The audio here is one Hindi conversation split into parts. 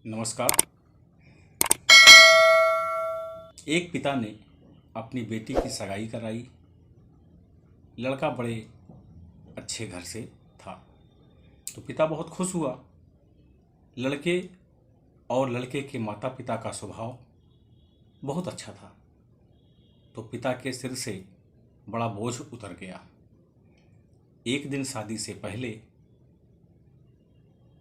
नमस्कार। एक पिता ने अपनी बेटी की सगाई कराई। लड़का बड़े अच्छे घर से था, तो पिता बहुत खुश हुआ। लड़के और लड़के के माता पिता का स्वभाव बहुत अच्छा था, तो पिता के सिर से बड़ा बोझ उतर गया। एक दिन शादी से पहले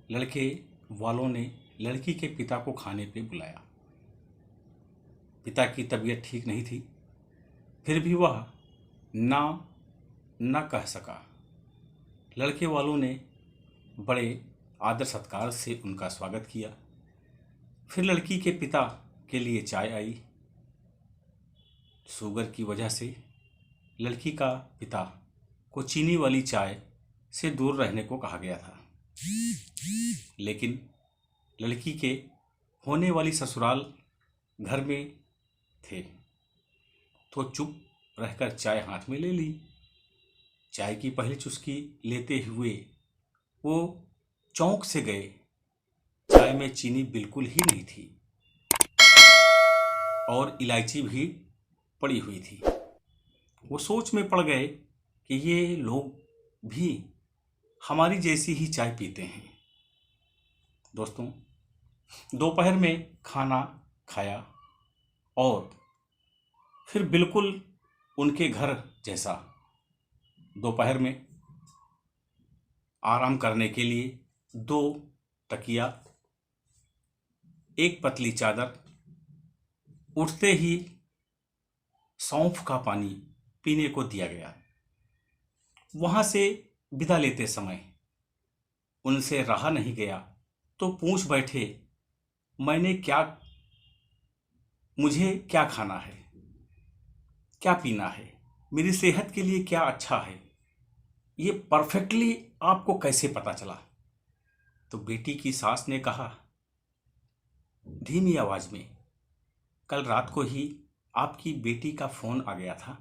लड़के वालों ने लड़की के पिता को खाने पे बुलाया। पिता की तबीयत ठीक नहीं थी, फिर भी वह ना न कह सका। लड़के वालों ने बड़े आदर सत्कार से उनका स्वागत किया। फिर लड़की के पिता के लिए चाय आई। शुगर की वजह से लड़की का पिता को चीनी वाली चाय से दूर रहने को कहा गया था, लेकिन लड़की के होने वाली ससुराल घर में थे, तो चुप रहकर चाय हाथ में ले ली। चाय की पहली चुस्की लेते हुए वो चौंक से गए। चाय में चीनी बिल्कुल ही नहीं थी और इलायची भी पड़ी हुई थी। वो सोच में पड़ गए कि ये लोग भी हमारी जैसी ही चाय पीते हैं। दोस्तों, दोपहर में खाना खाया और फिर बिल्कुल उनके घर जैसा दोपहर में आराम करने के लिए 2 तकिया, एक पतली चादर, उठते ही सौंफ का पानी पीने को दिया गया। वहां से विदा लेते समय उनसे रहा नहीं गया, तो पूछ बैठे, मुझे क्या खाना है, क्या पीना है, मेरी सेहत के लिए क्या अच्छा है, ये परफेक्टली आपको कैसे पता चला? तो बेटी की सास ने कहा धीमी आवाज में, कल रात को ही आपकी बेटी का फोन आ गया था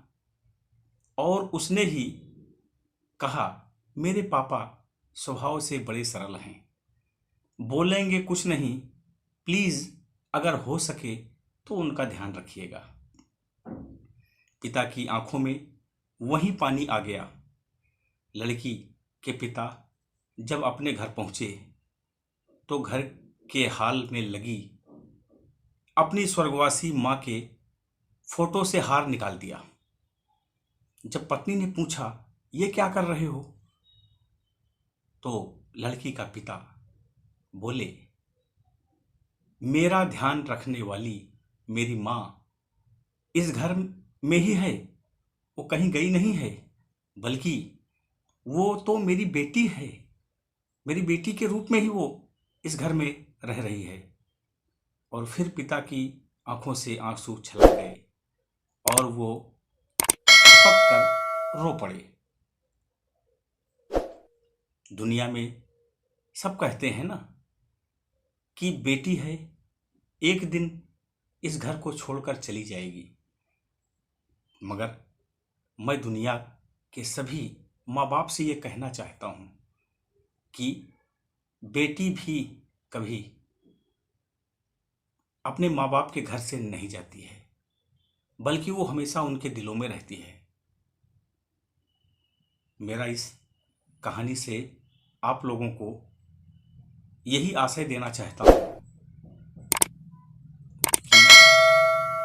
और उसने ही कहा मेरे पापा स्वभाव से बड़े सरल हैं, बोलेंगे कुछ नहीं, प्लीज अगर हो सके तो उनका ध्यान रखिएगा। पिता की आंखों में वही पानी आ गया। लड़की के पिता जब अपने घर पहुंचे तो घर के हाल में लगी अपनी स्वर्गवासी मां के फोटो से हार निकाल दिया। जब पत्नी ने पूछा ये क्या कर रहे हो, तो लड़की का पिता बोले मेरा ध्यान रखने वाली मेरी मां इस घर में ही है, वो कहीं गई नहीं है, बल्कि वो तो मेरी बेटी है, मेरी बेटी के रूप में ही वो इस घर में रह रही है। और फिर पिता की आंखों से आंसू छलक गए और वो टपक कर रो पड़े। दुनिया में सब कहते हैं ना कि बेटी है, एक दिन इस घर को छोड़कर चली जाएगी, मगर मैं दुनिया के सभी माँ बाप से ये कहना चाहता हूँ कि बेटी भी कभी अपने माँ बाप के घर से नहीं जाती है, बल्कि वो हमेशा उनके दिलों में रहती है। मेरा इस कहानी से आप लोगों को यही आशय देना चाहता हूँ कि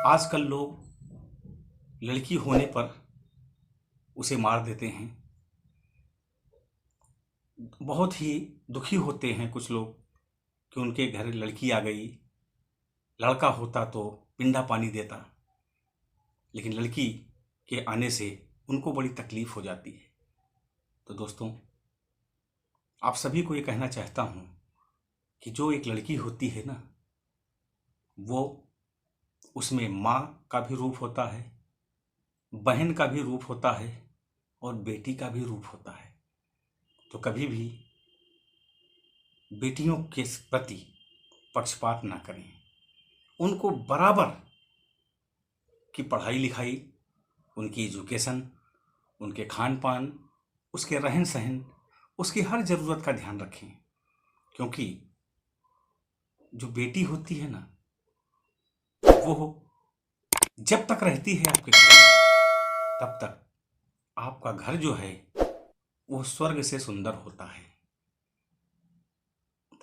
आजकल लोग लड़की होने पर उसे मार देते हैं। बहुत ही दुखी होते हैं कुछ लोग कि उनके घर लड़की आ गई, लड़का होता तो पिंडा पानी देता, लेकिन लड़की के आने से उनको बड़ी तकलीफ हो जाती है। तो दोस्तों, आप सभी को ये कहना चाहता हूँ कि जो एक लड़की होती है ना, वो उसमें माँ का भी रूप होता है, बहन का भी रूप होता है और बेटी का भी रूप होता है। तो कभी भी बेटियों के प्रति पक्षपात ना करें, उनको बराबर की पढ़ाई लिखाई, उनकी एजुकेशन, उनके खान पान, उसके रहन सहन, उसकी हर ज़रूरत का ध्यान रखें, क्योंकि जो बेटी होती है ना, वो जब तक रहती है आपके घर में, तब तक आपका घर जो है वो स्वर्ग से सुंदर होता है।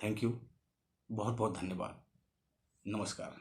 थैंक यू, बहुत बहुत धन्यवाद, नमस्कार।